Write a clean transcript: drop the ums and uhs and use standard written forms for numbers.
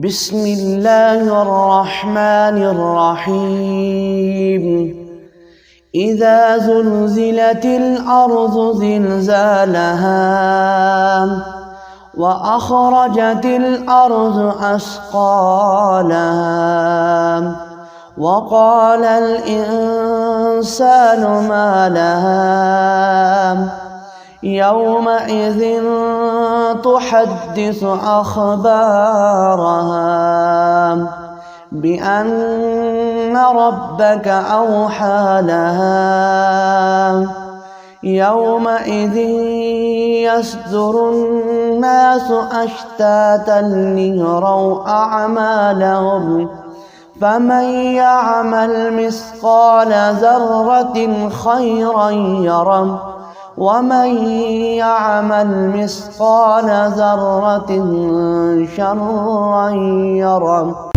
بسم الله الرحمن الرحيم إذا زلزلت الأرض زلزالها وأخرجت الأرض أثقالها وقال الإنسان ما لها يومئذ تحدث أخبارها بأن ربك أوحى لها يومئذ يصدر الناس أشتاتا ليروا أعمالهم فمن يعمل مثقال ذرة خيرا يره ومن يعمل مثقال ذرة شرا يره.